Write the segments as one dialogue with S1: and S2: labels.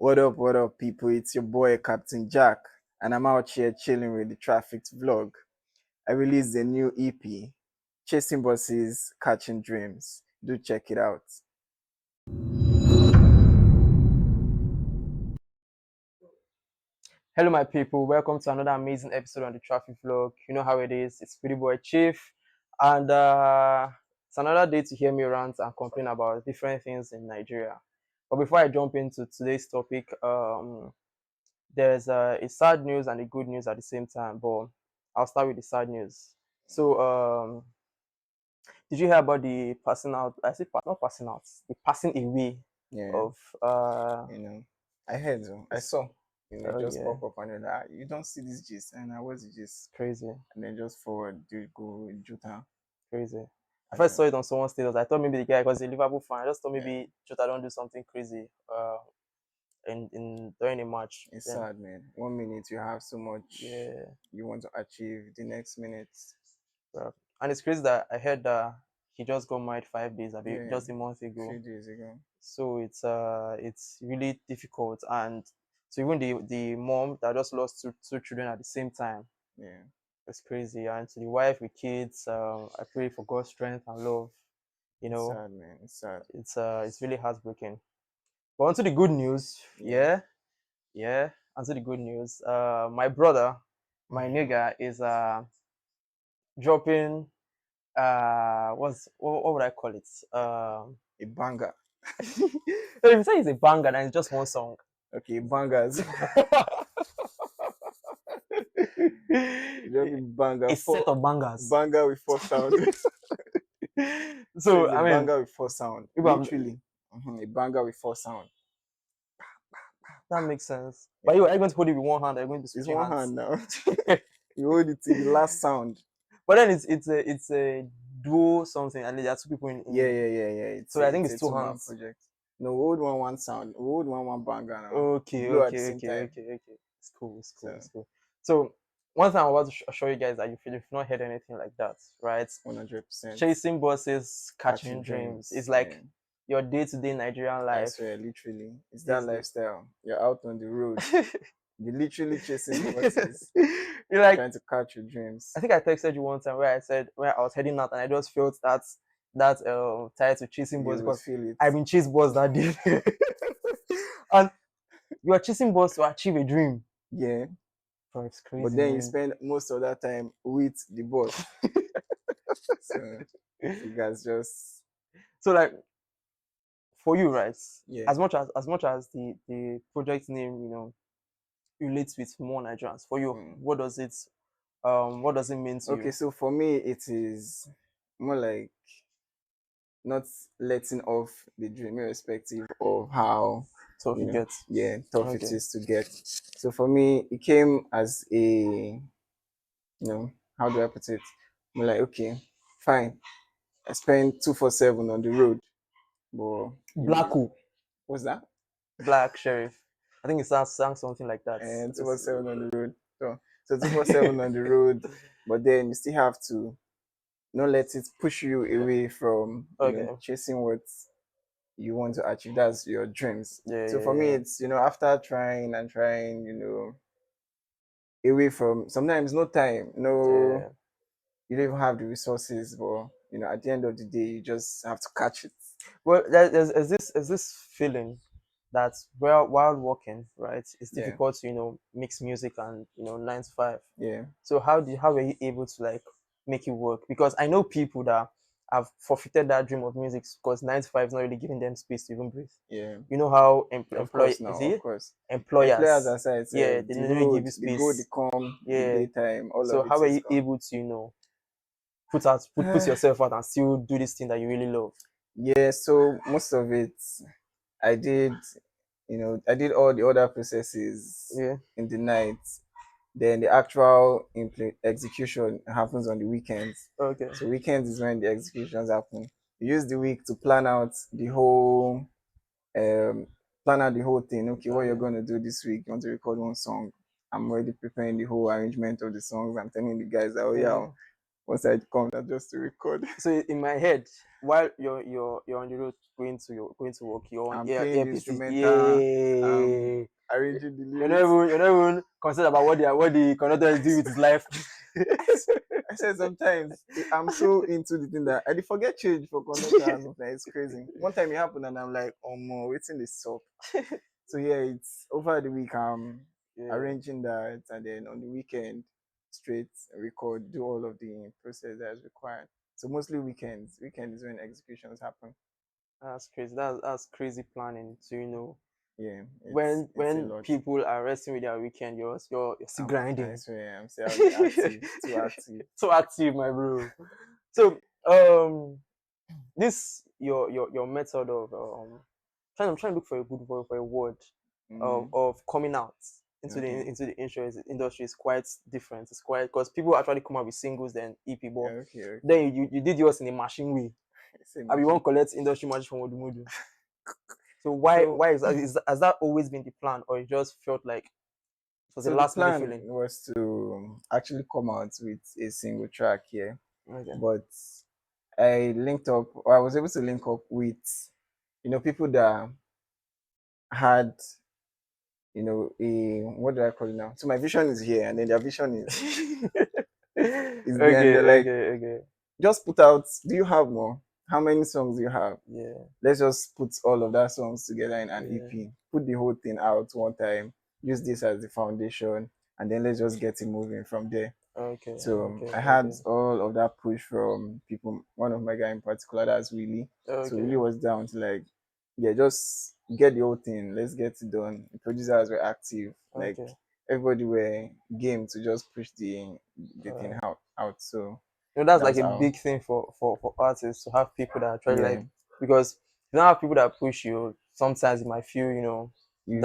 S1: What up, people? It's your boy, Captain Jack, and I'm out here chilling with the Traffics vlog. I released a new EP, Chasing Buses, Catching Dreams. Do check it out.
S2: Hello, my people. Welcome to another amazing episode on the Traffic Vlog. You know how it is. It's Pretty Boy Chief, and it's another day to hear me rant and complain about different things in Nigeria. But before I jump into today's topic, there's a sad news and a good news at the same time. But I'll start with the sad news. So, did you hear about the passing out? I say not passing out, the passing away
S1: Yeah,
S2: of
S1: you know, I heard, I saw,
S2: oh
S1: just
S2: yeah,
S1: pop up and you're like, you don't see this gist, and I was the gist,
S2: crazy.
S1: and then just forward, do go, Juta.
S2: Crazy. I
S1: Yeah,
S2: first saw it on someone's status. I thought maybe the guy was a Liverpool fan. I just thought
S1: yeah,
S2: maybe Jota don't do something crazy in during a match.
S1: it's
S2: Then
S1: sad, man. 1 minute you have so much
S2: yeah,
S1: you want to achieve, the next minute,
S2: bro. And it's crazy that I heard that he just got married 5 days,
S1: yeah,
S2: just a month
S1: a few
S2: ago.
S1: days ago.
S2: So it's really difficult. And so even the mom that just lost two children at the same time,
S1: Yeah,
S2: it's crazy. And to the wife with kids, I pray for God's strength and love. You
S1: it's
S2: know,
S1: sad, man. It's sad.
S2: it's really heartbreaking. But onto the good news,
S1: Yeah.
S2: yeah. Onto the good news. My brother, my nigga, is dropping what would I call it?
S1: A banger.
S2: If you say it's a banger, then it's just one song.
S1: Okay, bangers. Just a banger.
S2: A set
S1: Four
S2: of bangers.
S1: banger with four sound. So
S2: So
S1: it's a
S2: I mean,
S1: banger with four sound.
S2: if I'm,
S1: Literally. A banger with four sound.
S2: that makes sense. But
S1: Yeah.
S2: are you going to hold it with one hand? Or are you going to
S1: It's
S2: switch your
S1: one
S2: hands?
S1: hand now. You hold it till the last sound.
S2: But then it's a duo something, and there are two people
S1: Yeah.
S2: So I think
S1: It's
S2: it's
S1: a
S2: two
S1: two-man
S2: hands.
S1: project. No, we hold one sound. We hold one banger now. We
S2: Okay,
S1: blow at the
S2: okay,
S1: same
S2: okay,
S1: time.
S2: okay, okay. It's cool, it's cool,
S1: So
S2: it's cool. So one thing I want to show you guys that if you've not heard anything like that, right?
S1: 100%.
S2: Chasing buses, catching
S1: Catching
S2: dreams. It's
S1: dreams. Yeah.
S2: like your day-to-day Nigerian
S1: I
S2: life.
S1: swear, literally. It's that
S2: Is the
S1: lifestyle. You're out on the road. You're literally chasing buses,
S2: you're like
S1: trying to catch your dreams.
S2: I think I texted you one time where I said where I was heading out and I just felt that tired to chasing bus
S1: You would
S2: because
S1: feel it.
S2: I've been chased bus that day. And you are chasing bus to achieve a dream.
S1: Yeah.
S2: Bro, it's
S1: But
S2: crazy,
S1: then you
S2: man.
S1: spend most of that time with the boss. So you guys just
S2: So like for you, right?
S1: yeah.
S2: As much as the project name, relates with more Nigerians. For you,
S1: Mm.
S2: what does it mean to
S1: Okay,
S2: you?
S1: so for me it is more like not letting off the dream irrespective of how
S2: So if you get
S1: tough it
S2: okay,
S1: is to get. So for me it came as a how do I put it? I'm like, okay, fine. I spent 247 on the road, but
S2: Blacko,
S1: what's that?
S2: Black Sheriff. I think it sang something like that.
S1: And 247 on the road. So 247 on the road, but then you still have to not let it push you away from
S2: Okay.
S1: chasing what you want to achieve. That's your dreams.
S2: Yeah,
S1: So
S2: yeah,
S1: for me,
S2: yeah.
S1: it's after trying and trying, away from sometimes no time, no,
S2: Yeah.
S1: you don't even have the resources, but at the end of the day, you just have to catch it.
S2: Well, there's this feeling that while working, right, it's
S1: Yeah,
S2: difficult to mix music and 9 to 5.
S1: yeah,
S2: So how were you able to like make it work? Because I know people that have forfeited that dream of music because 9 to 5 is not really giving them space to even breathe.
S1: yeah.
S2: You know how
S1: Of course, now,
S2: is
S1: of
S2: it
S1: course. Employers
S2: employers?
S1: aside,
S2: Yeah, they
S1: the
S2: don't really give
S1: road,
S2: you
S1: the go, the
S2: space.
S1: come, the
S2: Yeah.
S1: daytime, all
S2: So
S1: of it
S2: how are
S1: is
S2: you
S1: gone.
S2: able to put yourself out and still do this thing that you really love?
S1: Yeah, so most of it I did, I did all the other processes
S2: Yeah.
S1: in the night. Then the actual execution happens on the weekends.
S2: Okay.
S1: So weekends is when the executions happen. You use the week to um, plan out the whole thing. Okay, what you're
S2: Okay.
S1: gonna do this week? You want to record one song? I'm already preparing the whole arrangement of the songs. I'm telling the guys that, oh yeah,
S2: Yeah.
S1: once I come out just to record.
S2: So in my head, while you're on the road going to work, you're on
S1: I'm playing the
S2: earpieces.
S1: instrumental,
S2: Yeah.
S1: arranging the
S2: You're not
S1: lyrics.
S2: even you're not even concerned about what the conductor is doing with his life.
S1: I said sometimes I'm so into the thing that I dey forget change for conductor and something. It's crazy. One time it happened and I'm like, oh no, waiting this up. So yeah, it's over the week I'm
S2: Yeah,
S1: arranging that, and then on the weekend straight record, do all of the process that is required. So mostly weekends. Weekend is when executions happen.
S2: that's crazy. That's crazy planning. So
S1: Yeah, it's a
S2: when
S1: lot.
S2: people are resting with their weekend, you're still
S1: I
S2: grinding.
S1: swear I'm still out there active, too active.
S2: So active, my bro. So this your method of I'm trying to look for a good word for a word
S1: Mm-hmm.
S2: of coming out
S1: Okay.
S2: into the insurance industry is quite different. It's quite because people actually come out with singles then EP, but
S1: Okay, okay.
S2: then you did yours in a machine way.
S1: Same
S2: I be one
S1: machine.
S2: collect industry match from Odumodu. So
S1: So
S2: why has that always been the plan, or it just felt like it was a
S1: so the
S2: last minute
S1: plan
S2: feeling?
S1: was to actually come out with a single track here,
S2: Okay.
S1: but I linked up, or I was able to link up with, people that had, a what do I call it now? So my vision is here, and then their vision is there, and
S2: Okay,
S1: they're like,
S2: okay.
S1: just put out. Do you have more? How many songs do you have?
S2: Yeah,
S1: Let's just put all of that songs together in an
S2: yeah.
S1: EP. Put the whole thing out one time. Use this as the foundation, and then let's just get it moving from there.
S2: Okay,
S1: So
S2: okay,
S1: I had
S2: okay,
S1: all of that push from people. One of my guy in particular, that's Willie. So Willie
S2: okay,
S1: was down to like, yeah, just get the whole thing. Let's get it done. The producers were active. Like
S2: okay.
S1: everybody were game to just push the thing
S2: Alright.
S1: out. So
S2: That's
S1: that
S2: like
S1: was
S2: a
S1: how.
S2: big thing for artists to have people that actually
S1: Yeah,
S2: like, because if you don't have people that push you, sometimes you might feel
S1: you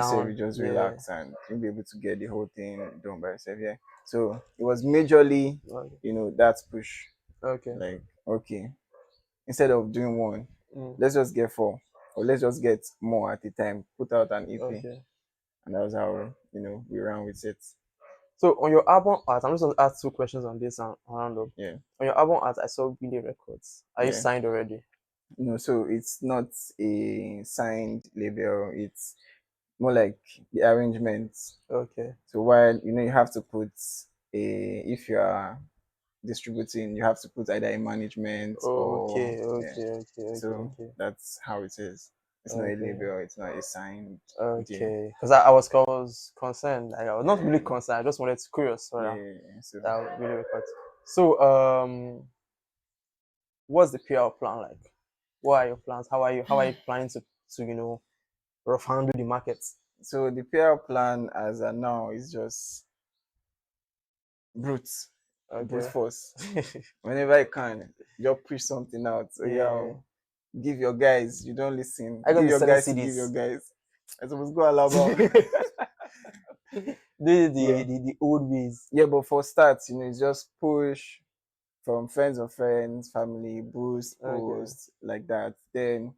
S1: said we
S2: down.
S1: just
S2: Yeah.
S1: relax and you'll be able to get the whole thing done by yourself. Yeah. So it was majorly,
S2: Okay.
S1: that push.
S2: Okay.
S1: Like, okay, instead of doing one,
S2: Mm,
S1: let's just get four, or let's just get more at a time, put out an EP.
S2: okay.
S1: And that was how, we ran with it.
S2: So on your album art, I'm just gonna ask two questions on this and round up.
S1: Yeah.
S2: On your album art, I saw Billy Records. Are you
S1: Yeah.
S2: signed already?
S1: So it's not a signed label, it's more like the arrangements.
S2: Okay.
S1: So while, you have to put if you are distributing, you have to put either a management or,
S2: Okay.
S1: yeah.
S2: Okay. Okay. Okay.
S1: So
S2: Okay.
S1: that's how it is. It's not a
S2: Okay.
S1: label, it's not a signed deal.
S2: Okay. Because I was concerned. Like, I was not really
S1: Yeah.
S2: concerned. I just wanted to curious.
S1: Yeah,
S2: So
S1: yeah, yeah. So
S2: that Billy Records. So what's the PR plan like? What are your plans? How are you planning to rough handle the markets?
S1: so the PR plan as of now is just brute, brute
S2: Okay.
S1: force. Whenever I can, just push something out. So yeah,
S2: Yeah.
S1: give your guys. You don't listen.
S2: I got
S1: Give
S2: be
S1: your
S2: selling
S1: guys to give your
S2: CDs.
S1: guys. I suppose go Alaba.
S2: the,
S1: But
S2: the the old ways.
S1: yeah, but for starts, it's just push from friends of friends, family, boost,
S2: Okay.
S1: post like that. Then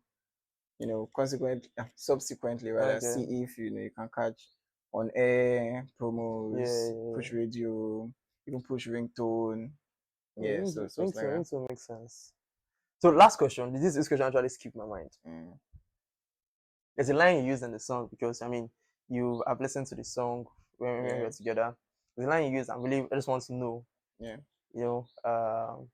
S1: subsequently rather,
S2: Okay.
S1: see if you can catch on air
S2: Yeah,
S1: promos,
S2: yeah,
S1: push
S2: yeah.
S1: radio, even push ringtone.
S2: Yeah,
S1: Yeah, so
S2: ring
S1: stuff like
S2: to
S1: that.
S2: ring to makes sense. So last question. This question actually skipped my mind.
S1: Mm,
S2: There's a line you used in the song because I've listened to the song when we
S1: yeah,
S2: were together. There's a line you used. I just want to know.
S1: yeah.
S2: You know,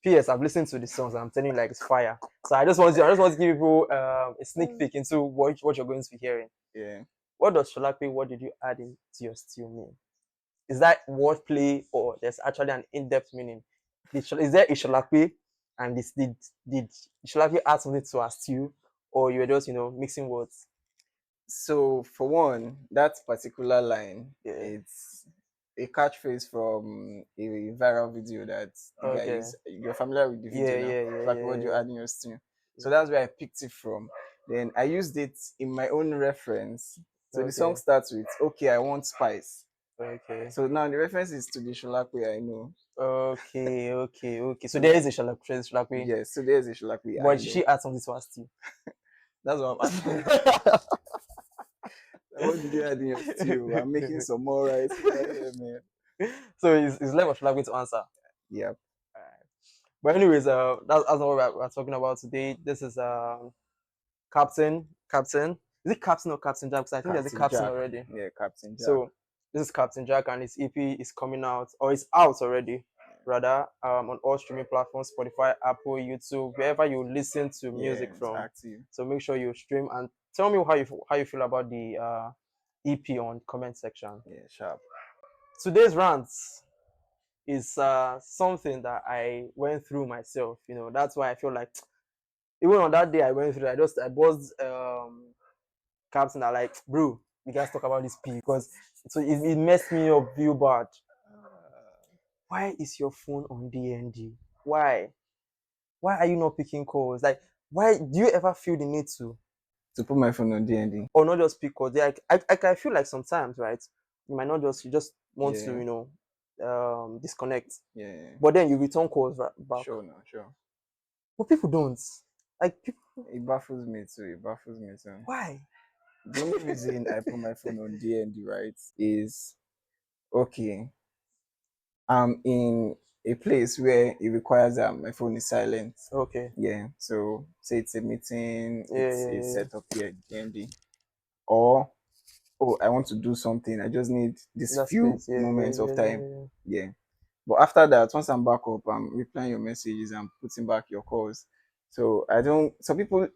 S2: P.S. I've listened to the songs. And I'm telling you, like it's fire. So I just want to give people a sneak peek into what you're going to be hearing.
S1: Yeah.
S2: What does Sholape? What did you add into your stew mean? Is that wordplay or there's actually an in-depth meaning? Is there a Sholape and did Sholape add something to our stew, or you were just mixing words?
S1: So for one, that particular line,
S2: Yeah.
S1: it's a catchphrase from a viral video that the guy
S2: Okay.
S1: used. You're familiar with the video
S2: Yeah.
S1: now.
S2: Yeah. Yeah.
S1: Like
S2: Yeah.
S1: what you
S2: Yeah.
S1: add in your stream. So
S2: Yeah.
S1: that's where I picked it from. Then I used it in my own reference. So the song
S2: Okay.
S1: starts with, "Okay, I want spice."
S2: Okay.
S1: So now the reference is to the Sholakwe I know.
S2: Okay. Okay. Okay. So there
S1: So
S2: is a Sholape,
S1: yes, so there's a Sholakwe I
S2: but
S1: know.
S2: she add something to our stew.
S1: That's what I'm asking. What did you add in your stew? I'm making some more rice over here, man.
S2: So it's left of Sholape to answer.
S1: Yeah.
S2: But anyways, that's not what we're talking about today. This is Captain. Is it Captain or Captain Jack? Because I think there's a
S1: Captain
S2: Captain
S1: Jack.
S2: already.
S1: Yeah, Captain Jack.
S2: So this is Captain Jack, and his EP is coming out, or it's out already, rather, on all streaming platforms: Spotify, Apple, YouTube, wherever you listen to
S1: Yeah,
S2: music
S1: it's
S2: from.
S1: active.
S2: So make sure you stream and tell me how you feel about the EP on comment section.
S1: Yeah, sharp.
S2: Today's rant is something that I went through myself. You know, that's why I feel like even on that day I went through, I buzzed Captain. I like, bro, we guys talk about this P because it messed me up real bad. Why is your phone on DND? Why? Why are you not picking calls? Like, why do you ever feel the need
S1: To put my phone on DND.
S2: or not just pick calls? Like, I feel like sometimes, right? You might not just you just want to,
S1: Yeah,
S2: disconnect,
S1: yeah.
S2: but then you return calls back.
S1: Sure, no, sure.
S2: But people don't. Like, people,
S1: It baffles me too. It baffles me too.
S2: why?
S1: The only reason I put my phone on DND, right, is okay. I'm in a place where it requires that my phone is silent.
S2: Okay.
S1: Yeah. So say it's a meeting,
S2: Yeah,
S1: it's
S2: yeah,
S1: a
S2: yeah.
S1: setup here, DND. Or oh, I want to do something. I just need this
S2: That
S1: few
S2: space. Yeah, yeah,
S1: moments of
S2: yeah,
S1: time.
S2: yeah, yeah.
S1: Yeah. But after that, once I'm back up, I'm replying your messages and putting back your calls. So I don't. Some people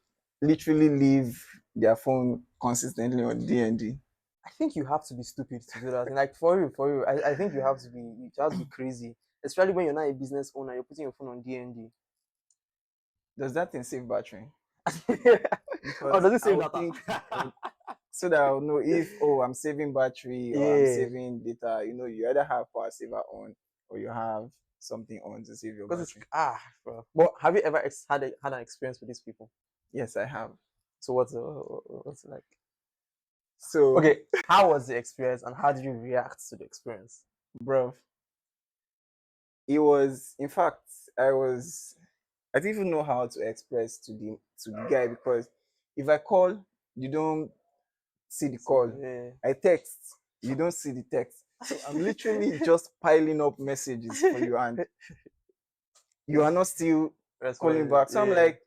S1: literally leave their phone consistently on DND.
S2: I think you have to be stupid to do that. And like for you, I think you have to be crazy. Especially when you're not a business owner, you're putting your phone on DND.
S1: Does that thing save battery?
S2: Oh,
S1: Because
S2: does it
S1: I
S2: save
S1: would
S2: data?
S1: think so that I'll know if I'm saving battery or I'm
S2: Yeah,
S1: saving data. You either have power saver on or you have something on to save your
S2: because it's
S1: battery.
S2: bro. But have you ever had an experience with these people?
S1: Yes, I have.
S2: So what's it like?
S1: So,
S2: Okay, how was the experience and how did you react to the experience?
S1: bro, it was. In fact, I was. I didn't even know how to express to the guy because if I call, you don't see the
S2: So
S1: call.
S2: yeah.
S1: I text, you don't see the text. So I'm literally just piling up messages for you, and you are not still calling
S2: Responding,
S1: back. So I'm
S2: yeah.
S1: like,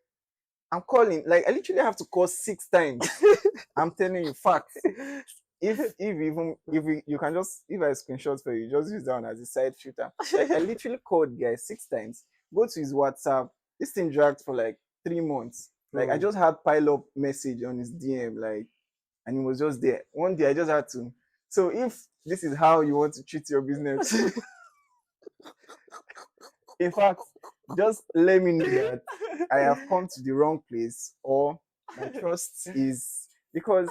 S1: I'm calling. Like I literally have to call 6 times. I'm telling you facts. If you can just if I screenshot for you, just use that one as a side shooter. Like I literally called guy 6 times. Go to his WhatsApp. This thing dragged for like 3 months. Like I
S2: Bro,
S1: just had pile up message on his DM, like, and he was just there. One day I just had to. So if this is how you want to treat your business, in fact, just let me know that I have come to the wrong place or my trust is because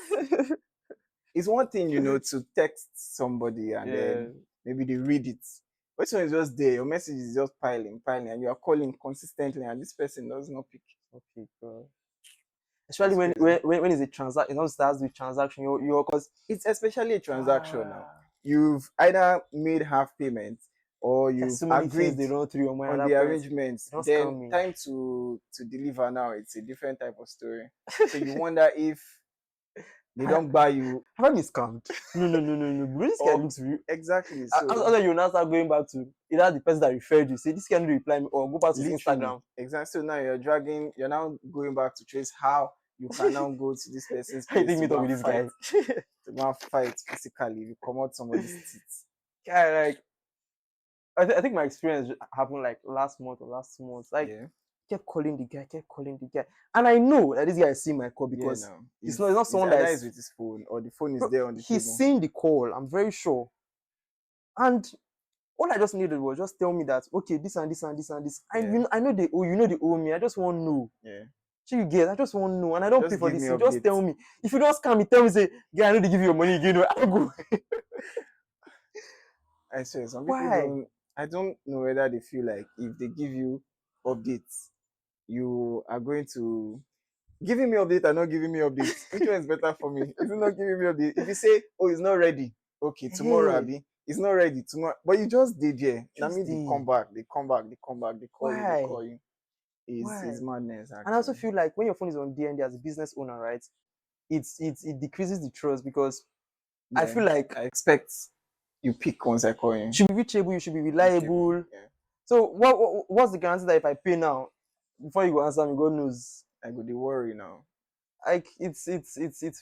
S1: it's one thing, to text somebody and
S2: yeah.
S1: then maybe they read it. But this one is just there. Your message is just piling, and you are calling consistently, and this person does not pick.
S2: Okay, bro. Especially
S1: It's crazy.
S2: when it's a transaction, it starts with transaction. You're because
S1: It's especially a transaction now.
S2: ah,
S1: You've either made half payment or
S2: there's
S1: you've
S2: so many things
S1: agreed
S2: they run through your mind
S1: on
S2: at
S1: the
S2: that point.
S1: arrangements.
S2: Don't
S1: Then
S2: scam me.
S1: time to deliver now, it's a different type of story. So you wonder if they don't buy you
S2: Have I been scammed? No. Bro, this guy
S1: or
S2: looks real.
S1: exactly. So
S2: After you now start going back to either the person that referred you, say this guy no reply me, or go back to his
S1: literally,
S2: Instagram.
S1: exactly. So now you're now going back to trace how you can now go to this person's
S2: How you
S1: place
S2: think
S1: to
S2: meet
S1: go
S2: up
S1: and
S2: with this
S1: fight,
S2: guy?
S1: physically. You come out somebody's teeth.
S2: Guy, like I think my experience happened like last month or last 2 months. Like
S1: Yeah,
S2: kept calling the guy, and I know that this guy is seeing my call
S1: yeah.
S2: because
S1: No,
S2: it's not
S1: he's
S2: someone that
S1: either is
S2: is.
S1: with his phone or the phone is
S2: Bro,
S1: there on the
S2: he's
S1: table.
S2: seeing the call. I'm very sure, and all I just needed was just tell me that okay, this and this and this and this. And
S1: Yeah,
S2: I know they owe they owe me. I just want to know.
S1: yeah.
S2: So you get, I just want to know, and I don't pay
S1: Just
S2: for
S1: give
S2: this
S1: me
S2: thing. Just
S1: updates.
S2: tell me. If you don't scam me, tell me say, yeah, I know they give you your money again. I go.
S1: I swear, some people
S2: Why?
S1: don't. I don't know whether they feel like if they give you updates, you are going to giving me update and not giving me updates. Which one is better for me? Is it not giving me update? If you say, "Oh, it's not ready," okay, tomorrow,
S2: Hey,
S1: Abby, it's not ready tomorrow. But you just did, yeah. Now
S2: just
S1: me, they
S2: the
S1: come back, they come back, they come back, they call you, they
S2: why?
S1: call you. Is
S2: Why?
S1: madness
S2: And I also
S1: actually.
S2: feel like when your phone is on DND as a business owner, right? It decreases the trust because I
S1: Yeah,
S2: feel like
S1: I expect you pick once I call you.
S2: you should be reachable, you should be
S1: Reachable.
S2: reliable.
S1: Yeah.
S2: So what's the guarantee that if I pay now, before you go answer me, God knows.
S1: I go dey worry now.
S2: Like it's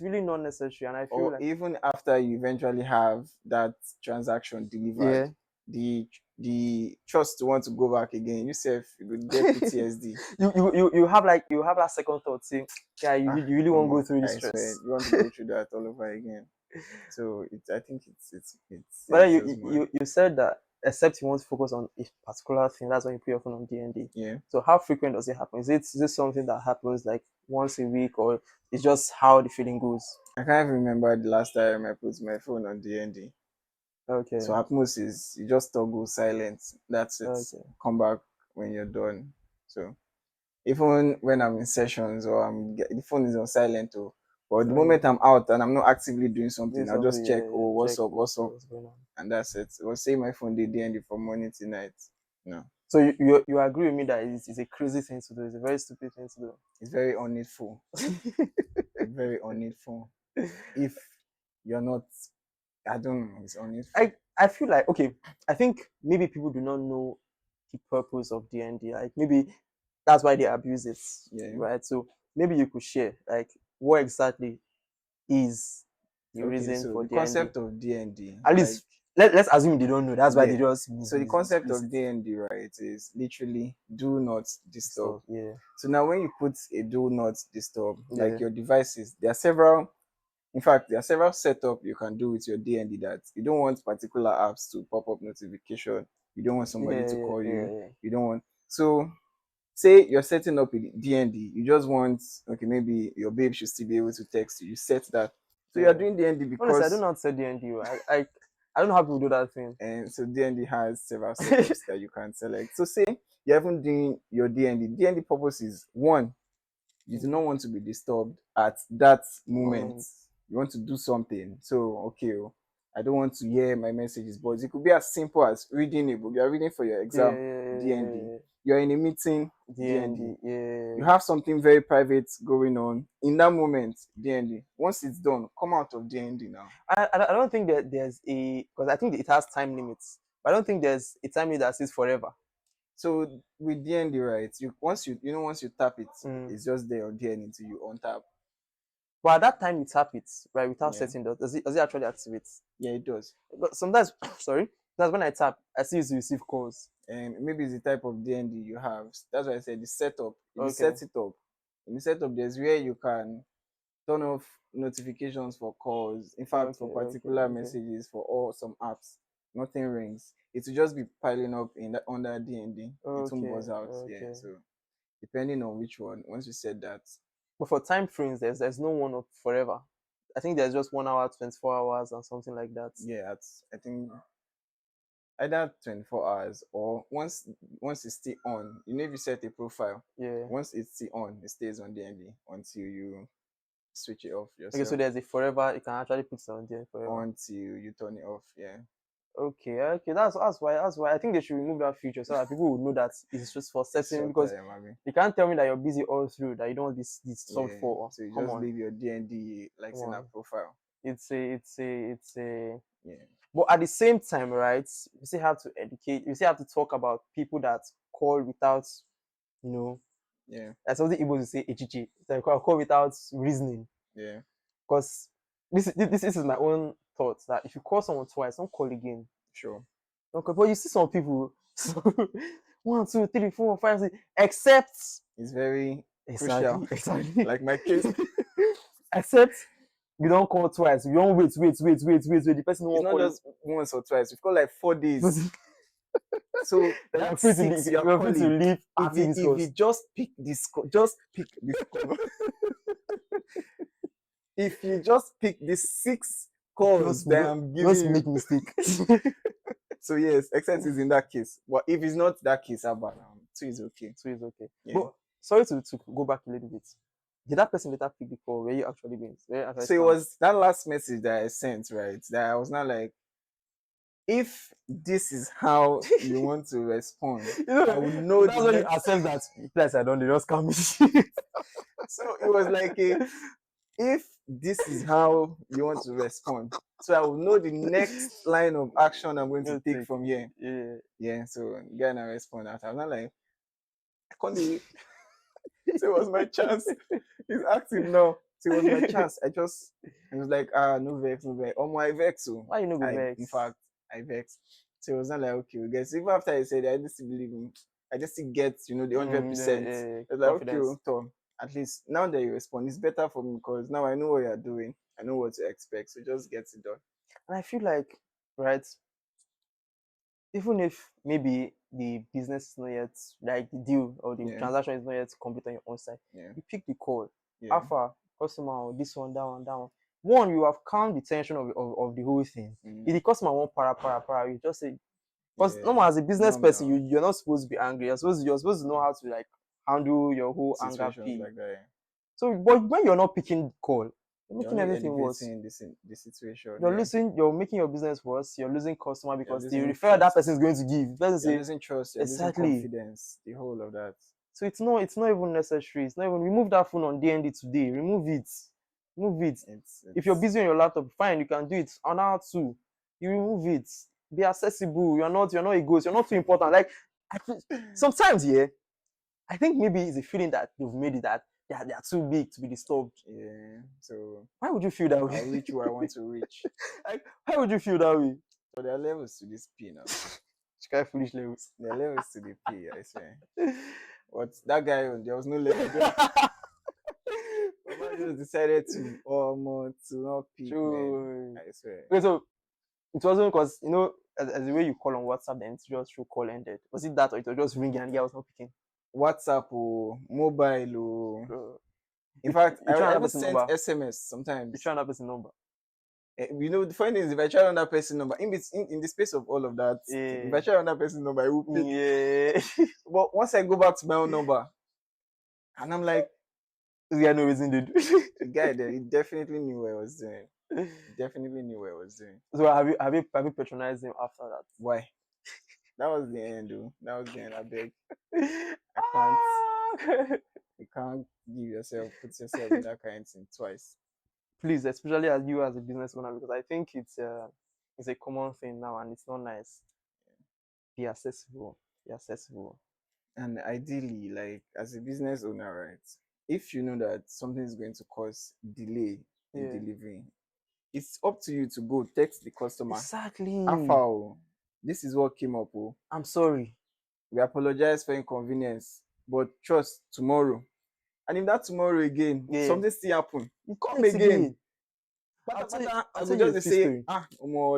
S2: really not necessary, and I feel
S1: Or
S2: like
S1: even after you eventually have that transaction delivered,
S2: yeah,
S1: the trust to want to go back again, you self you go get PTSD.
S2: you have that second thought, say, yeah,
S1: Ah,
S2: you really won't go through this
S1: I swear,
S2: stress.
S1: you want to go through that all over again. So I think
S2: But then
S1: it's just more.
S2: you said that except you want to focus on a particular thing, that's when you put your phone on DND.
S1: Yeah.
S2: So how frequent does it happen? Is it something that happens like once a week, or it's just how the feeling goes?
S1: I can't even remember the last time I put my phone on DND.
S2: Okay,
S1: So at most is you just toggle silent. That's it.
S2: okay,
S1: Come back when you're done. So even when I'm in sessions or the phone is on silent, oh, but the
S2: okay.
S1: moment I'm out and I'm not actively doing
S2: Doing
S1: something, I'll
S2: something,
S1: just check,
S2: yeah, yeah.
S1: oh,
S2: Check
S1: what's up,
S2: what's going on.
S1: and that's it. Or say my phone did DND from morning to night. No,
S2: So you agree with me that it's a crazy thing to do. It's a very stupid thing to
S1: it's very unneedful.
S2: do.
S1: Very unneedful. If you're not, I don't know, it's unneedful.
S2: I feel like okay. I think maybe people do not know the purpose of DND. Like maybe that's why they abuse it,
S1: Yeah.
S2: right? So maybe you could share like what exactly is the
S1: Okay,
S2: reason
S1: so
S2: for
S1: the
S2: DND.
S1: concept of DND,
S2: At
S1: like,
S2: least let's assume they don't know. That's why
S1: yeah.
S2: they just
S1: So the concept
S2: misplace
S1: of
S2: it.
S1: DND, right, is literally do not disturb.
S2: So yeah,
S1: So now when you put a do not disturb, like
S2: yeah,
S1: your devices, there are several, in fact, there are several setup you can do with your DND that you don't want particular apps to pop up notification. You don't want
S2: yeah,
S1: somebody to
S2: yeah,
S1: call
S2: yeah,
S1: you.
S2: yeah.
S1: You don't want, so say you're setting up a DND, you just want, okay, maybe your babe should still be able to text you. You set that. So you're
S2: Yeah.
S1: doing DND
S2: Honestly, I don't
S1: because,
S2: know how to say DND. I don't know how people do that thing.
S1: and so DND has several setups that you can select. So say you're even doing your DND. DND purpose is one, you do not want to be disturbed at that moment.
S2: Moment.
S1: You want to do something. So, okay, oh, I don't want to hear my messages, but it could be as simple as reading a book. You are reading for your
S2: Yeah,
S1: exam,
S2: yeah,
S1: DND.
S2: yeah,
S1: You're in a meeting,
S2: yeah, yeah.
S1: DND.
S2: DND, yeah.
S1: You have something very private going on in that moment, DND. Once it's done, come out of DND now.
S2: I don't think that there's a because I think it has time limits. But I don't think there's a time limit that says forever.
S1: So with DND, right? Once you tap it,
S2: Mm.
S1: it's just there on DND until you untap.
S2: But at that time you tap it, right, without
S1: Yeah,
S2: setting does it actually activate?
S1: yeah, it does.
S2: But sometimes sorry, that's when I tap, I still used to receive calls.
S1: And maybe it's the type of DND you have. That's why I said the setup. If you
S2: Okay.
S1: set it up, in the setup, there's where you can turn off notifications for calls. In fact,
S2: Okay,
S1: for
S2: okay,
S1: particular
S2: okay.
S1: messages for all some apps, nothing rings. It will just be piling up in that under DND. It won't
S2: Okay,
S1: buzz out. Yeah.
S2: okay.
S1: So depending on which one, once you set that,
S2: But for time frames, there's no one of forever. I think there's just 1 hour, 24 hours, and something like that.
S1: yeah, I think either 24 hours or once it's still on. You know, if you set a profile,
S2: Yeah.
S1: once it's still on, it stays on DND until you switch it off
S2: Okay, so
S1: yourself,
S2: there's a forever. You can actually put it on there forever.
S1: until you turn it off. Yeah,
S2: Okay, okay. That's why I think they should remove that feature so that people would know that it's just for certain
S1: short
S2: because
S1: time, I mean.
S2: you can't tell me that you're busy all through that you don't want this sub
S1: Yeah,
S2: for.
S1: so you
S2: Come
S1: just
S2: on,
S1: leave your DND like
S2: come
S1: in a
S2: on.
S1: profile.
S2: It's a.
S1: Yeah,
S2: But at the same time, right? You still have to educate. You still have to talk about people that call without, you know,
S1: yeah,
S2: that's something Igbo to say echiche. They call without reasoning.
S1: yeah,
S2: Because this is my own thoughts that if you call someone twice, don't call again.
S1: sure.
S2: Okay, but you see some people, so 1, 2, 3, 4, 5, 6, except
S1: It's very crucial.
S2: exactly,
S1: Like my case,
S2: except you don't call twice. You don't wait. The person
S1: it's
S2: won't
S1: not
S2: call you.
S1: just once or twice. We've got like 4 days. So
S2: Then
S1: that's six you're
S2: you're free to
S1: calling.
S2: leave
S1: If
S2: party
S1: you
S2: this
S1: if you
S2: course.
S1: just pick this just pick this call. If you just pick the 6 calls
S2: Just
S1: that
S2: don't,
S1: I'm
S2: just
S1: giving
S2: make
S1: you.
S2: mistake.
S1: So yes, except is in that case. But if it's not that case, about 2 is okay.
S2: So it's okay.
S1: Yeah.
S2: But sorry to go back a little bit. Did that person later pick the call? Were you actually being? Were you actually
S1: So it
S2: scammed?
S1: was that last message that I sent, right? That I was not like, if this is how you want to respond,
S2: You know,
S1: I will know the
S2: that's when you
S1: next.
S2: accept that. Plus, I don't. They just scam me.
S1: So it was like a, if this is how you want to respond. So I will know the next line of action I'm going to
S2: You
S1: take
S2: take.
S1: from here.
S2: Yeah.
S1: Yeah, so guy now respond that. I'm not like, I can't do it. So it was my chance. He's active now. So it was my chance. I was like, no vex, no vex. Oh my vex. So
S2: Why you no go
S1: in
S2: vex?
S1: fact, I vex. So it was not like, okay, we guess. Even after I said it, I just still believe him. I just still get, the 100%.
S2: Yeah,
S1: I was like, okay,
S2: confidence.
S1: Tom, at least now that you respond, it's better for me because now I know what you're doing. I know what to expect. So just get it done.
S2: And I feel like, right, even if maybe the business is not yet, like the deal or the
S1: Yeah,
S2: transaction is not yet complete on your own side,
S1: yeah,
S2: you pick the call.
S1: yeah,
S2: Alpha, customer, or this one, that one, that one. One, you have calmed the tension of the whole thing. If
S1: mm,
S2: the customer won't para, you just say, because
S1: yeah.
S2: normal as a business
S1: No,
S2: person,
S1: no.
S2: you're not supposed to be angry. You're supposed to know how to like handle your whole anger
S1: Situations
S2: pin.
S1: like that.
S2: So, but when you're not picking the call, you're
S1: You're
S2: making
S1: only
S2: everything worse.
S1: elevating this situation.
S2: You're
S1: Yeah,
S2: losing, you're making your business worse. You're losing customer
S1: you're
S2: because the
S1: losing
S2: referral that person
S1: trust.
S2: is going to give. Let's
S1: You're
S2: say
S1: losing trust. You're losing
S2: exactly.
S1: confidence. The whole of that.
S2: So it's not even necessary. It's not even remove that phone on DND today. Remove it. Remove it. If you're
S1: It's
S2: busy on your laptop, fine, you can do it on hour two. You remove it. Be accessible. You're not a ghost. You're not too important. Like sometimes, yeah, I think maybe it's a feeling that they've made it that they are too big to be disturbed.
S1: yeah. So
S2: Why would you feel that
S1: I'll
S2: way?
S1: reach where I want to reach.
S2: Like, why would you feel that way?
S1: So there are levels to this P now.
S2: It's kind of foolish levels.
S1: There are levels to the P. I swear. But that guy, there was no level. Just Mama just decided to to not pick, man.
S2: True.
S1: I swear.
S2: Okay, so it wasn't because as the way you call on WhatsApp, then it's just show call ended. Was it that or it was just ringing and the guy was not picking?
S1: WhatsApp or mobile or
S2: Bro,
S1: in fact,
S2: you try
S1: I
S2: another
S1: even
S2: person
S1: sent
S2: number.
S1: SMS
S2: You
S1: sometimes.
S2: try another person number.
S1: The funny thing is, if I try on that person number, in the space of all of that thing, if I
S2: Yeah.
S1: try on that person number, I will pick.
S2: Yeah.
S1: But once I go back to my own number, and I'm like,
S2: This guy no reason to do.
S1: the guy there, he definitely knew what I was doing. He definitely knew what I was doing.
S2: So have you patronized him after
S1: Why? That was the end, though. That was the end. I beg.
S2: that?
S1: I can't.
S2: Ah!
S1: You can't put yourself in that kind of thing twice.
S2: Please, especially as you as a business owner, because I think it's a common thing now and it's not nice. Be accessible. Be accessible.
S1: And ideally, like as a business owner, right? If you know that something is going to cause delay in
S2: Yeah.
S1: delivery, it's up to you to go text the customer. Alpha,
S2: Exactly.
S1: oh, this is what came up. Oh,
S2: I'm sorry.
S1: we apologize for inconvenience, but trust tomorrow. And if that tomorrow again,
S2: Yeah.
S1: something still happen,
S2: You
S1: come
S2: text
S1: again.
S2: again. I'll tell you,
S1: I
S2: I'll
S1: go
S2: tell you
S1: just
S2: a
S1: dey
S2: few
S1: say,
S2: story.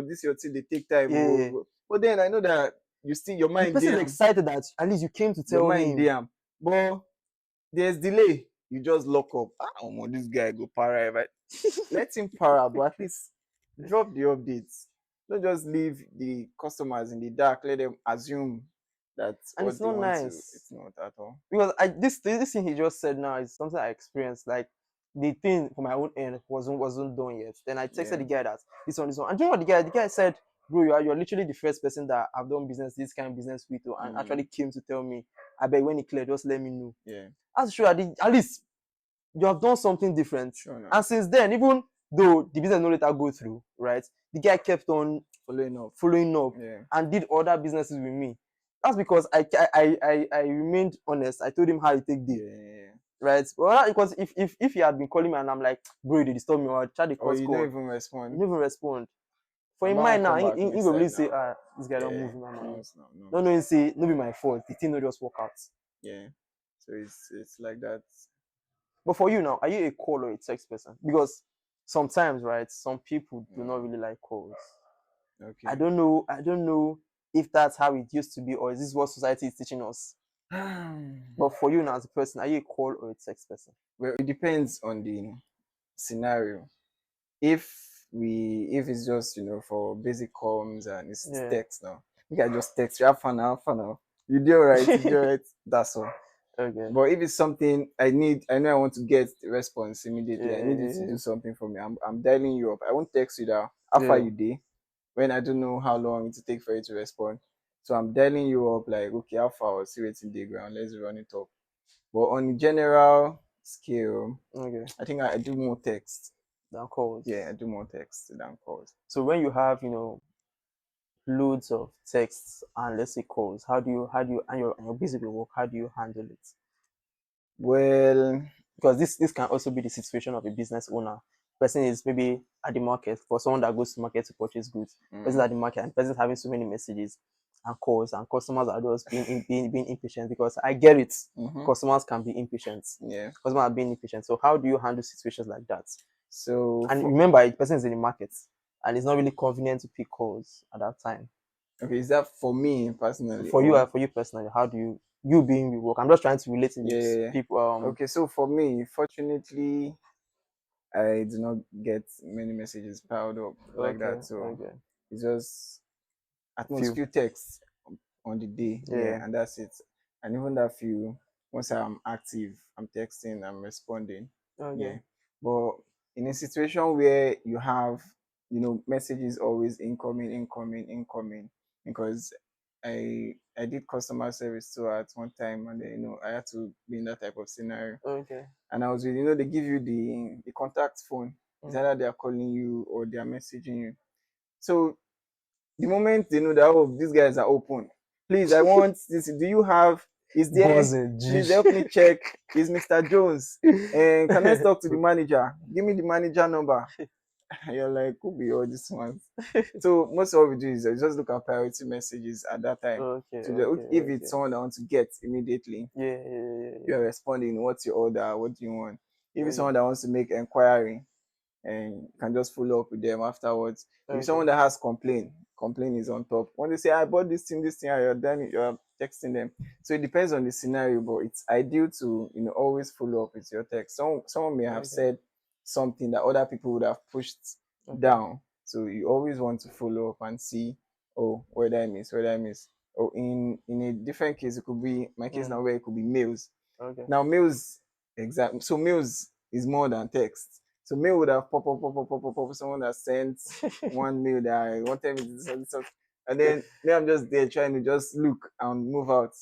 S1: this your thing, they take time.
S2: Yeah.
S1: Oh. But then I know that your
S2: The
S1: mind
S2: person is
S1: damn,
S2: excited that at least you came to
S1: your
S2: tell
S1: mind
S2: him.
S1: damn. But there's delay. You just lock up. This guy go para. Right? Let him para, but at least drop the updates. Don't just leave the customers in the dark. Let them assume that
S2: And it's
S1: what they
S2: not
S1: want to.
S2: nice.
S1: It's not at all.
S2: Because this thing he just said now is something I experienced. Like the thing for my own end wasn't done yet. Then I texted
S1: Yeah.
S2: the guy that this one. And do you know what the guy said, bro, you're literally the first person that I've done this kind of business with, oh, and
S1: Mm,
S2: actually came to tell me, I beg when it clear, just let me know.
S1: yeah.
S2: That's true. At least you have done something different.
S1: Sure enough.
S2: And since then, even though the business no later go through, right? The guy kept on following up
S1: Yeah.
S2: and did other businesses with me. That's because I remained honest. I told him how it take day,
S1: Yeah.
S2: right? Well, because if he had been calling me and I'm like, bro, they disturb me, or I try the
S1: Or
S2: cause
S1: you don't
S2: call,
S1: even
S2: he
S1: respond.
S2: never respond. For him
S1: Baba
S2: mind
S1: won't
S2: now,
S1: come
S2: he,
S1: back
S2: he, he
S1: next
S2: go really
S1: time
S2: say,
S1: now.
S2: this guy don't
S1: Yeah.
S2: move my money.
S1: No.
S2: No, no, say, no be my fault. The thing no just work out.
S1: Yeah. So it's like that.
S2: But for you now, are you a call or a text person? Because sometimes, right, some people do not
S1: Mm,
S2: really like calls. I
S1: okay.
S2: don't know. I don't know if that's how it used to be, or is this what society is teaching us? But for you now as a person, are you a call or a text person?
S1: Well, it depends on the scenario. If it's just for basic comms and it's
S2: Yeah.
S1: text now, you can just text you have fun now. You do alright, you do alright. That's all.
S2: Okay.
S1: But if it's something I know I want to get the response immediately. I need you to
S2: Yeah.
S1: do something for me. I'm dialing you up. I won't text you that after
S2: Yeah.
S1: you day when I don't know how long it will take for you to respond. So I'm dialing you up like, okay, how far? See what's in the ground. Let's run it up. But on the general scale,
S2: Okay.
S1: I think I do more text.
S2: than calls.
S1: Yeah, I do more text than calls.
S2: So when you have, loads of texts and let's say calls, how do you and you're busy with work, how do you handle it?
S1: Well,
S2: Because this can also be the situation of a business owner. Person is maybe at the market, for someone that goes to market to purchase goods. Person at the market and person having so many messages and calls, and customers are just being impatient, because I get it.
S1: mm-hmm.
S2: Customers can be impatient.
S1: Yeah.
S2: Customers are being impatient. So how do you handle situations like that?
S1: So,
S2: And remember, a person is in the market and it's not really convenient to pick calls at that time.
S1: okay, is that for me personally
S2: For you,
S1: or?
S2: for you personally, how do you being with work? I'm just trying to relate it
S1: Yeah,
S2: with
S1: yeah, yeah.
S2: people.
S1: Okay, so for me, fortunately, I do not get many messages piled up like
S2: Okay,
S1: that. So
S2: okay,
S1: it's just at most
S2: few.
S1: few texts on the day, yeah,
S2: Yeah.
S1: and that's it. And even that few, once I'm active, I'm texting, I'm responding,
S2: Okay.
S1: yeah. But in a situation where you have, messages always incoming, incoming, incoming, because I did customer service too at one time, and then I had to be in that type of scenario,
S2: Okay.
S1: and I was with, they give you the contact phone. It's
S2: Mm.
S1: either they are calling you or they are messaging you. So the moment they know that, oh, these guys are open, please, I want this. Do you have? Is there?
S2: Buzzing, G.
S1: Please help me check. Is Mr. Jones? And can I talk to the manager? Give me the manager number. You're like, who be all these ones? So most of what we do is just look at priority messages at that time.
S2: Okay,
S1: So
S2: okay,
S1: if it's
S2: okay.
S1: someone that wants to get immediately,
S2: Yeah, yeah, yeah, yeah.
S1: you're responding. What's your order? What do you want? If it's
S2: Okay,
S1: someone that wants to make inquiry, and you can just follow up with them afterwards. If
S2: okay,
S1: someone that has complaint is on top. When they say, I bought this thing, and you're texting them. So it depends on the scenario, but it's ideal to always follow up with your text. Someone may have
S2: okay,
S1: said something that other people would have pushed
S2: okay,
S1: down. So you always want to follow up and see, oh, where did I miss? Or in a different case, it could be my case
S2: mm,
S1: now where it could be mails.
S2: okay.
S1: Now mails, exactly. So mails is more than text. So mail would have pop. Someone that sent one mail that I wanted me to do something, and then me I'm just there trying to just look and move out.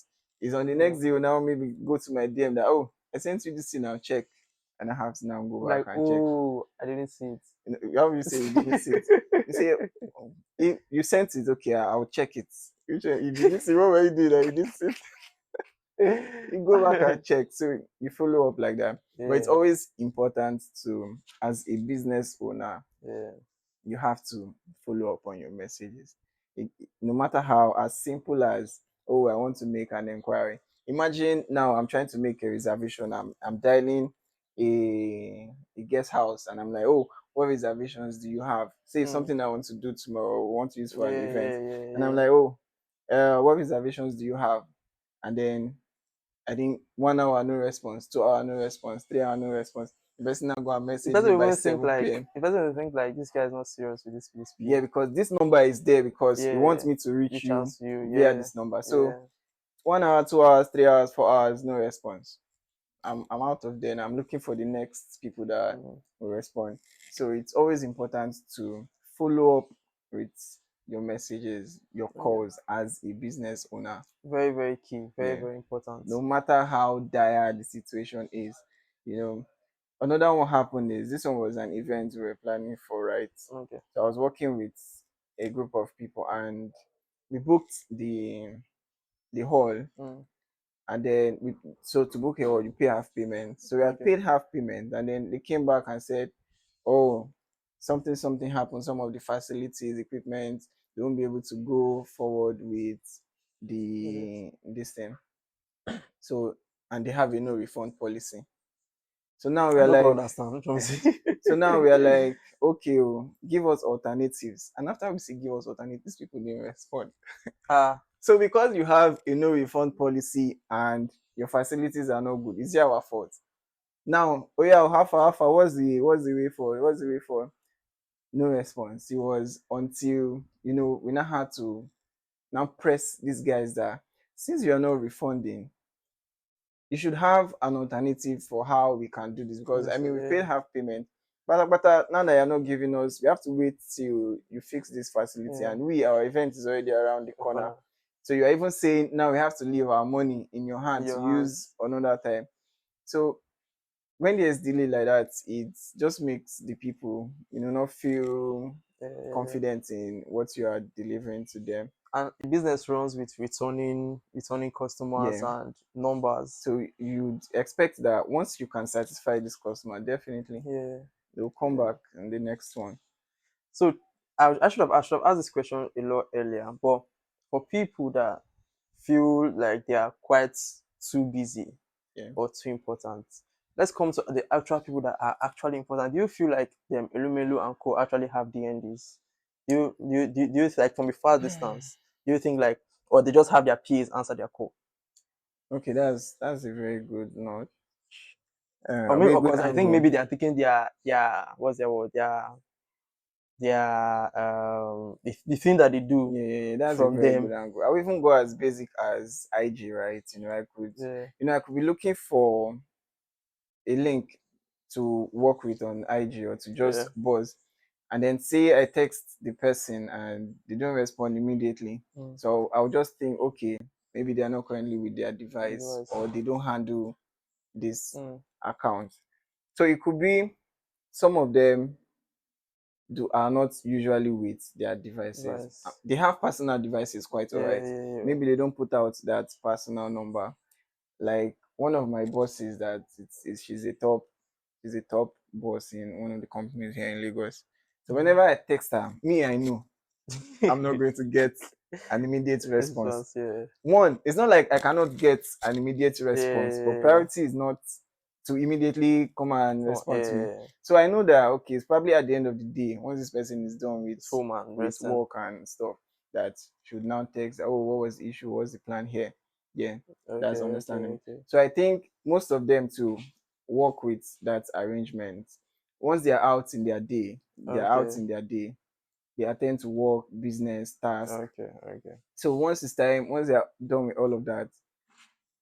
S1: Is on the
S2: Yeah.
S1: next day now maybe go to my DM that, oh, I sent you this thing, now check, and I have to now go back
S2: Like,
S1: and check.
S2: oh, I didn't see
S1: How you say you didn't see it? You say, oh, if you sent it, okay, I'll check it. You didn't see, what were you doing that you didn't see? You go back
S2: it.
S1: and check. So you follow up like that. But it's
S2: Yeah,
S1: always important to, as a business owner,
S2: yeah,
S1: you have to follow up on your messages. No matter how, as simple as, oh, I want to make an inquiry. Imagine now I'm trying to make a reservation. I'm dialing a guest house, and I'm like, oh, what reservations do you have? Say it's
S2: mm,
S1: something I want to do tomorrow, or want to use for an
S2: yeah,
S1: event.
S2: yeah, yeah,
S1: And I'm
S2: yeah.
S1: like, oh, what reservations do you have? And then I think 1 hour no response, 2 hour no response, 3 hour no response. The person now go and
S2: The
S1: message
S2: person
S1: you
S2: will
S1: by
S2: even think
S1: 7
S2: like
S1: p.m.
S2: the person will think like this guy is not serious with this
S1: Yeah,
S2: people.
S1: because this number is there because he
S2: Yeah,
S1: wants me to reach
S2: reach out
S1: you
S2: to you.
S1: via
S2: Yeah,
S1: this number. So
S2: yeah,
S1: 1 hour, 2 hours, 3 hours, 4 hours, no response. I'm out of there and I'm looking for the next people that
S2: mm,
S1: will respond. So it's always important to follow up with your messages, your
S2: okay.
S1: calls as a business owner.
S2: Very, very key. Very,
S1: Yeah.
S2: very important.
S1: No matter how dire the situation is, you know, another one happened is this one was an event we were planning for, right?
S2: Okay.
S1: So I was working with a group of people and we booked the hall,
S2: Mm,
S1: and then so to book a hall you pay half payment. So we had
S2: okay.
S1: paid half payment and then they came back and said, oh, something happened, some of the facilities, equipment, they won't be able to go forward with
S2: With it.
S1: the this thing. So and they have a no refund policy. So now we
S2: I
S1: are
S2: don't
S1: like,
S2: understand. Which one is it?
S1: so now we are like, okay, oh, give us alternatives. And after we say give us alternatives, people didn't respond.
S2: Ah,
S1: So because you have a no refund policy and your facilities are not good, it's our fault. Now, oh yeah, half hour, what's the way for? What's the way for? No response. It was until we now had to now press these guys that since you're not refunding, you should have an alternative for how we can do this, because I
S2: this
S1: mean we
S2: yeah.
S1: paid half payment, but now that you're not giving us, we have to wait till you fix this facility,
S2: Yeah.
S1: and our event is already around the
S2: The
S1: corner.
S2: corner
S1: So you're even saying now we have to leave our money in your
S2: in
S1: hand to
S2: your
S1: use
S2: hands.
S1: another time. So when there's delay like that, it just makes the people, not feel
S2: uh,
S1: confident in what you are delivering to them.
S2: and the business runs with returning customers
S1: Yeah.
S2: and numbers.
S1: So you'd expect that once you can satisfy this customer, definitely
S2: Yeah,
S1: they'll come
S2: yeah.
S1: back in the next one.
S2: So I should have asked this question a lot earlier, but for people that feel like they are quite too busy
S1: Yeah.
S2: or too important, let's come to the actual people that are actually important. Do you feel like them Elumelu and Co actually have DNDs? Do you like from a far distance? Do you think like, or they just have their PAs answer their call?
S1: Okay, that's a very good note.
S2: Or
S1: A
S2: maybe
S1: very good
S2: because I think maybe
S1: angle.
S2: they are taking their what's their word, their the thing that they do
S1: Yeah, yeah, yeah, that's a
S2: from
S1: very good
S2: them.
S1: angle. I will even go as basic as IG, right?
S2: Yeah,
S1: I could be looking for a link to work with on IG or to
S2: yeah.
S1: just buzz, and then say I text the person and they don't respond immediately.
S2: Mm.
S1: So I'll just think, okay, maybe they are not currently with their device
S2: Otherwise,
S1: or they don't handle this
S2: mm,
S1: account. So it could be some of them are not usually with their devices.
S2: otherwise,
S1: They have personal devices, quite all
S2: yeah,
S1: right.
S2: yeah, yeah.
S1: Maybe they don't put out that personal number. Like one of my bosses that she's a top boss in one of the companies here in Lagos. So
S2: Mm.
S1: whenever I text her, I know I'm not going to get an immediate response.
S2: Response, yeah,
S1: One, it's not like I cannot get an immediate
S2: yeah,
S1: response, but
S2: yeah, yeah.
S1: priority is not to immediately come and
S2: Come on,
S1: respond to me.
S2: yeah.
S1: So I know that okay, it's probably at the end of the day, once this person is done
S2: It's full man,
S1: with
S2: resting.
S1: work and stuff, that should now text, oh, what was the issue? What's the plan here? Yeah,
S2: Okay,
S1: that's
S2: okay,
S1: understandable.
S2: okay,
S1: So I think most of them to work with that arrangement. Once they are out in their day,
S2: okay,
S1: they attend to work, business, task.
S2: okay, okay.
S1: So once they are done with all of that,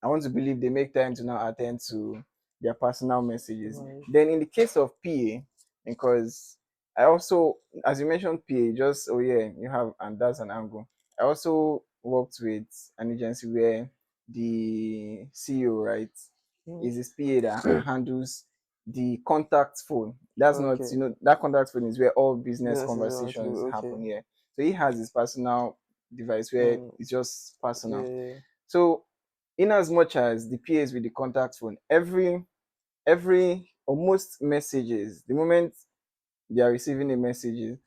S1: I want to believe they make time to now attend to their personal messages.
S2: Right.
S1: Then in the case of PA, because I also, as you mentioned PA, just oh yeah, you have, and that's an angle. I also worked with an agency where the CEO, right,
S2: Mm.
S1: is this PA that handles the contact phone. That's not,
S2: Okay.
S1: that contact phone is where all business
S2: Business is want to do.
S1: conversations
S2: Okay.
S1: happen here. So he has his personal device where
S2: Mm.
S1: it's just personal.
S2: Yeah.
S1: So in as much as the PAs with the contact phone, every almost messages, the moment they are receiving a message,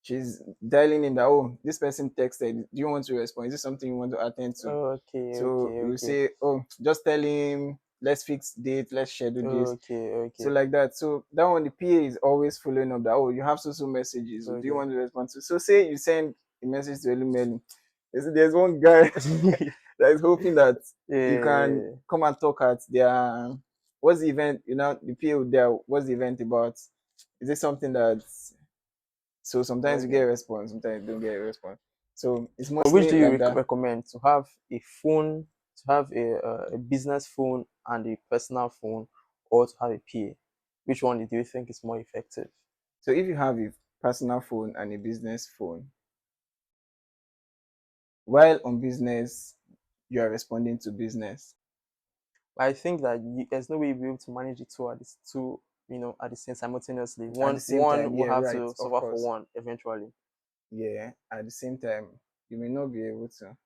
S1: she's dialing in that, oh, this person texted, do you want to respond? Is this something you want to attend to?
S2: Okay.
S1: So
S2: Okay.
S1: you
S2: Okay.
S1: say, oh, just tell him, let's fix date, let's schedule this.
S2: Okay.
S1: So
S2: Okay.
S1: like that. So that one, the PA is always following up that, oh, you have so messages. Do you
S2: Okay.
S1: want to respond to? So say you send a message to Elumelu. There's one guy that is hoping that you can
S2: Yeah.
S1: come and talk at their, what's the event, the PA there, what's the event about? Is it something that, so sometimes you get
S2: Okay.
S1: a response, sometimes you don't get a response. So it's
S2: But which
S1: mostly
S2: do you
S1: like that.
S2: recommend to have a phone, to have a business phone and a personal phone, or to have a PA? Which one do you think is more effective?
S1: So if you have a personal phone and a business phone, while on business, you are responding to business.
S2: I think that there's no way you'll be able to manage the two at this two, at the same simultaneously.
S1: At the
S2: One
S1: same
S2: one
S1: time,
S2: will
S1: yeah,
S2: have
S1: right,
S2: to
S1: of
S2: suffer for
S1: course.
S2: one eventually.
S1: Yeah, at the same time, you may not be able to.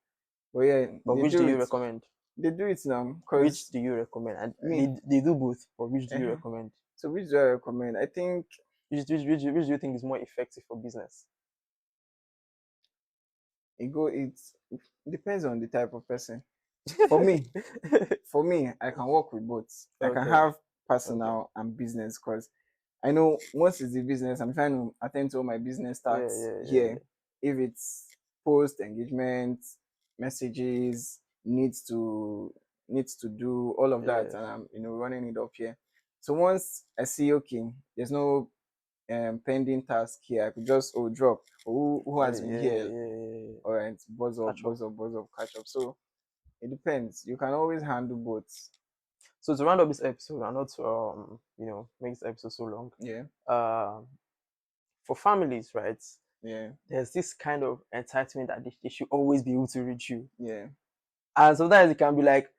S1: But yeah,
S2: But which do you recommend?
S1: They do it now,
S2: Which
S1: because
S2: do you recommend? And
S1: me.
S2: they do both, but which do you
S1: uh
S2: recommend?
S1: So which do I recommend? I think
S2: Which do you think is more effective for business?
S1: it depends on the type of person. For me, I can work with both. I can
S2: Okay,
S1: have
S2: okay.
S1: personal and business, because I know once it's the business, I'm trying to attend to all my business
S2: Yeah,
S1: tasks
S2: yeah, yeah,
S1: here. If it's post engagement, messages, needs to do all of that,
S2: yeah.
S1: and I'm running it up here. So once I see, okay, there's no pending task here, I could just drop, who
S2: Yeah,
S1: has been
S2: yeah,
S1: here.
S2: yeah, yeah, yeah.
S1: All right, buzz up,
S2: Catch up.
S1: buzz up, buzz up, catch up. So it depends. You can always handle both.
S2: So to round up this episode and not to make this episode so long,
S1: Yeah,
S2: um for families, right?
S1: yeah,
S2: There's this kind of entitlement that they should always be able to reach you.
S1: yeah,
S2: And sometimes it can be like,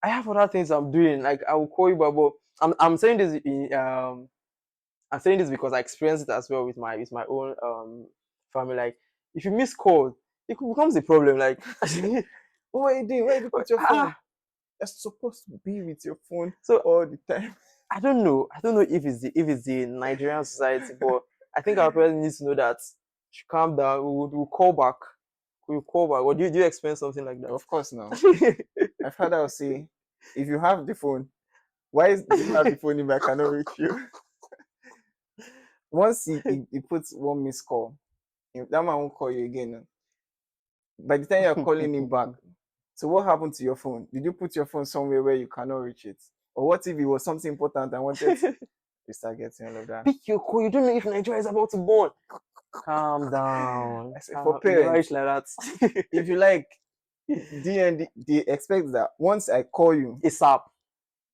S2: I have other things I'm doing. Like I will call you, but I'm saying this I'm saying this because I experienced it as well with my own family. Like if you miss call, it becomes a problem. Like
S1: What are you doing? Where did you put your phone?
S2: ah,
S1: You're supposed to be with your phone
S2: so
S1: all the time.
S2: I don't know. I don't know if it's the Nigerian society, but I think our parents need to know that she calm down. We'll call back. We'll call back. Or do you experience something like
S1: Of course, now.
S2: that?
S1: My father will say, if you have the phone, do you have the phone if I cannot reach you? Once he puts one missed call, that man won't call you again. By the time you're calling him back, so what happened to your phone? Did you put your phone somewhere where you cannot reach it? Or what if it was something important I wanted to? You start getting all of that.
S2: Pick your call. You don't know if Nigeria is about to burn. Calm down.
S1: I say for
S2: Calm. You
S1: parents,
S2: right like that.
S1: if you like DND, they expect that once I call you,
S2: ASAP.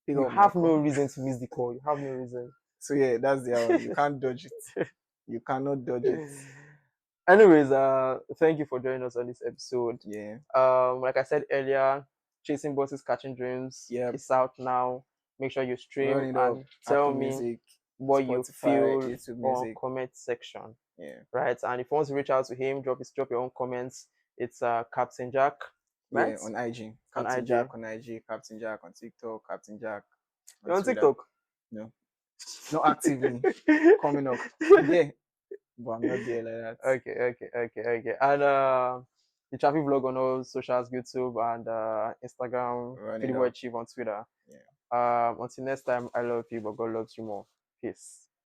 S1: pick
S2: You
S1: up my
S2: have no
S1: call.
S2: reason to miss the call. You have no reason.
S1: So yeah, that's the own. You can't dodge it. You cannot dodge it.
S2: Anyways, thank you for joining us on this episode.
S1: Yeah.
S2: Like I said earlier, Chasing Bosses, Catching Dreams
S1: Yep.
S2: is out now. Make sure you stream
S1: Run it up.
S2: and tell
S1: Apple
S2: me
S1: Music,
S2: what you
S1: Spotify,
S2: feel
S1: YouTube
S2: on
S1: Music.
S2: comment section.
S1: Yeah.
S2: Right. And if you want to reach out to him, drop your own comments. It's Captain Jack, right?
S1: Yeah, on IG.
S2: On
S1: Captain
S2: IG.
S1: Jack on IG, Captain Jack on TikTok, Captain Jack on
S2: You're on
S1: Twitter.
S2: TikTok?
S1: No. Not actively. Coming up. I'm there. But I'm not there like that.
S2: Okay. And the traffic vlog on all socials, YouTube and Instagram,
S1: Run it
S2: Pretty Boy
S1: up.
S2: Chief on Twitter.
S1: Yeah.
S2: Until next time, I love you, but God loves you more. Peace.